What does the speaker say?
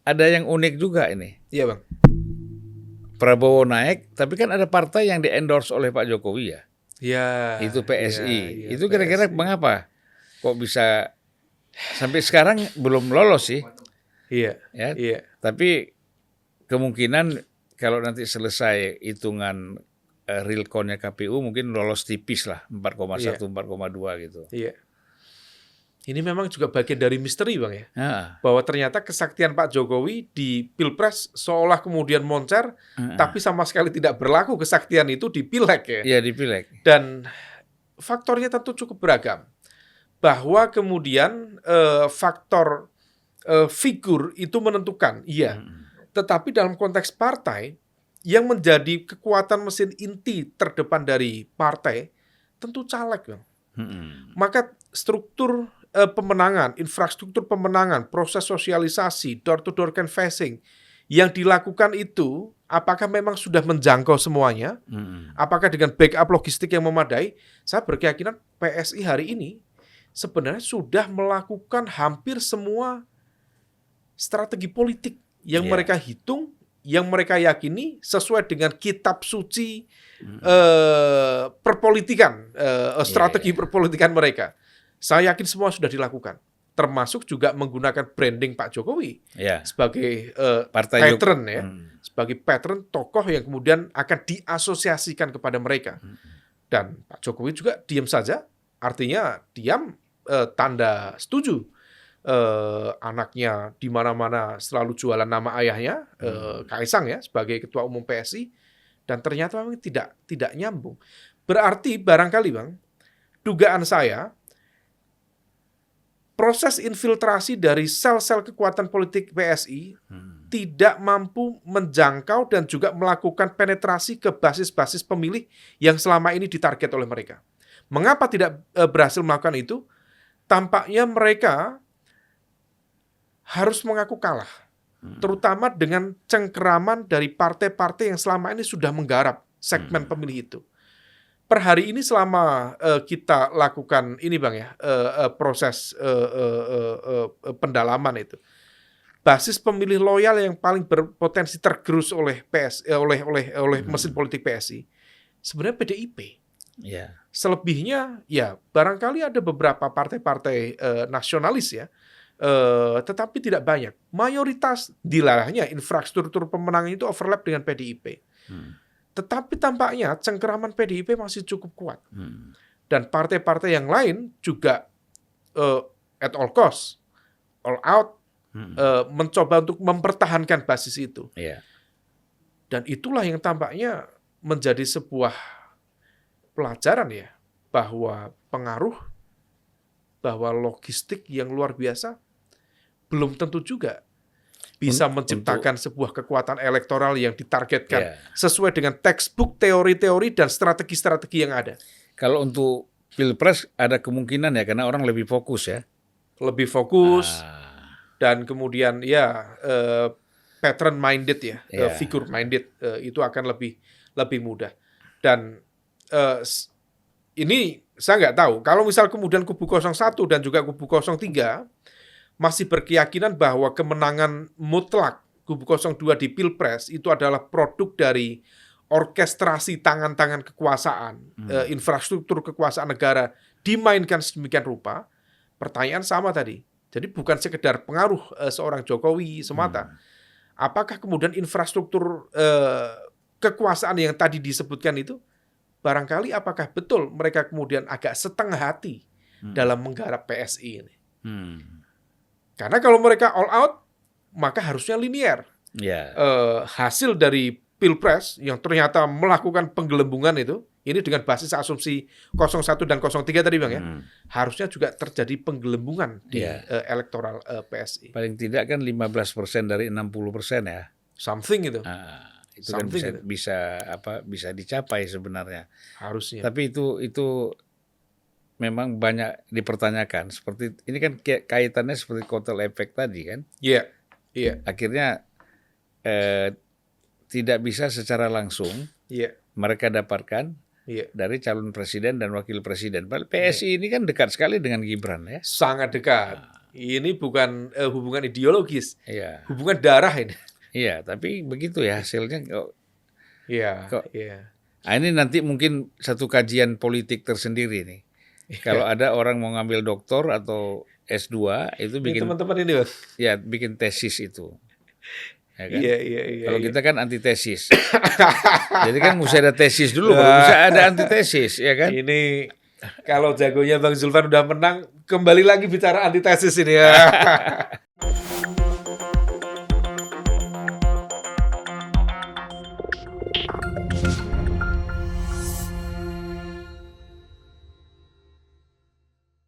ada yang unik juga ini. Iya Bang. Prabowo naik, tapi kan ada partai yang di-endorse oleh Pak Jokowi ya. Iya. Itu PSI. Iya, Itu kira-kira PSI. mengapa? Kok bisa sampai sekarang belum lolos sih? Iya. Ya. Iya. Tapi kemungkinan kalau nanti selesai hitungan real count-nya KPU mungkin lolos tipis lah 4,1, 4,2 gitu. Iya. Ini memang juga bagian dari misteri Bang ya. Nah, Bahwa ternyata kesaktian Pak Jokowi di Pilpres seolah kemudian moncer, tapi sama sekali tidak berlaku kesaktian itu di Pileg ya. iya di Pileg. Dan faktornya tentu cukup beragam. Bahwa kemudian faktor figur itu menentukan, iya. Tetapi dalam konteks partai, yang menjadi kekuatan mesin inti terdepan dari partai, tentu caleg Bang. Maka struktur pemenangan, infrastruktur pemenangan, proses sosialisasi, door-to-door canvassing yang dilakukan itu, apakah memang sudah menjangkau semuanya? Apakah dengan backup logistik yang memadai? Saya berkeyakinan PSI hari ini sebenarnya sudah melakukan hampir semua strategi politik yang mereka hitung, yang mereka yakini sesuai dengan kitab suci perpolitikan, strategi perpolitikan mereka. Saya yakin semua sudah dilakukan, termasuk juga menggunakan branding Pak Jokowi sebagai patron ya, sebagai patron tokoh yang kemudian akan diasosiasikan kepada mereka. Dan Pak Jokowi juga diam saja, artinya diam tanda setuju. Anaknya di mana-mana selalu jualan nama ayahnya, Kaisang ya, sebagai ketua umum PSI, dan ternyata memang tidak nyambung. Berarti barangkali Bang, dugaan saya, proses infiltrasi dari sel-sel kekuatan politik PSI tidak mampu menjangkau dan juga melakukan penetrasi ke basis-basis pemilih yang selama ini ditarget oleh mereka. Mengapa tidak berhasil melakukan itu? Tampaknya mereka harus mengaku kalah, terutama dengan cengkeraman dari partai-partai yang selama ini sudah menggarap segmen pemilih itu. Per hari ini selama kita lakukan ini Bang ya, proses pendalaman itu, basis pemilih loyal yang paling berpotensi tergerus oleh mesin politik PSI sebenarnya PDIP. Selebihnya ya barangkali ada beberapa partai-partai nasionalis ya, tetapi tidak banyak. Mayoritas dilalahnya infrastruktur pemenangan itu overlap dengan PDIP. Tetapi tampaknya cengkeraman PDIP masih cukup kuat. Dan partai-partai yang lain juga at all cost, all out, mencoba untuk mempertahankan basis itu. Dan itulah yang tampaknya menjadi sebuah pelajaran ya, bahwa pengaruh, bahwa logistik yang luar biasa belum tentu juga bisa menciptakan sebuah kekuatan elektoral yang ditargetkan sesuai dengan textbook teori-teori dan strategi-strategi yang ada. Kalau untuk Pilpres ada kemungkinan ya, karena orang lebih fokus ya. Lebih fokus, dan kemudian ya pattern minded ya, figure minded, itu akan lebih mudah. Dan ini saya nggak tahu, kalau misal kemudian kubu 01 dan juga kubu 03 masih berkeyakinan bahwa kemenangan mutlak kubu 02 di Pilpres itu adalah produk dari orkestrasi tangan-tangan kekuasaan, infrastruktur kekuasaan negara dimainkan sedemikian rupa, pertanyaan sama tadi. Jadi bukan sekedar pengaruh seorang Jokowi semata. Apakah kemudian infrastruktur kekuasaan yang tadi disebutkan itu, barangkali apakah betul mereka kemudian agak setengah hati dalam menggarap PSI ini. Karena kalau mereka all out, maka harusnya linear. Hasil dari Pilpres yang ternyata melakukan penggelembungan itu, ini dengan basis asumsi 01 dan 03 tadi Bang ya, harusnya juga terjadi penggelembungan di elektoral PSI. Paling tidak kan 15% dari 60% ya. Something itu. Itu kan bisa dicapai sebenarnya. Harusnya. Tapi itu memang banyak dipertanyakan. Seperti ini kan kaitannya seperti kotel efek tadi kan. Iya. Akhirnya tidak bisa secara langsung mereka dapatkan dari calon presiden dan wakil presiden. PSI ini kan dekat sekali dengan Gibran ya. Sangat dekat. Ini bukan hubungan ideologis, Iya. hubungan darah ini. Iya, tapi begitu ya hasilnya kok. Iya, Kok iya. ini nanti mungkin satu kajian politik tersendiri nih. Kalau ada orang mau ngambil doktor atau S2 itu Ini bikin teman-teman ini, Bang. ya bikin tesis itu. Ya kan? Iya, iya, iya. Kalau iya. kita kan antitesis. Jadi kan mesti ada tesis dulu, baru bisa ada antitesis, ya kan? Ini kalau jagonya Bang Zulfan udah menang, kembali lagi bicara antitesis ini ya.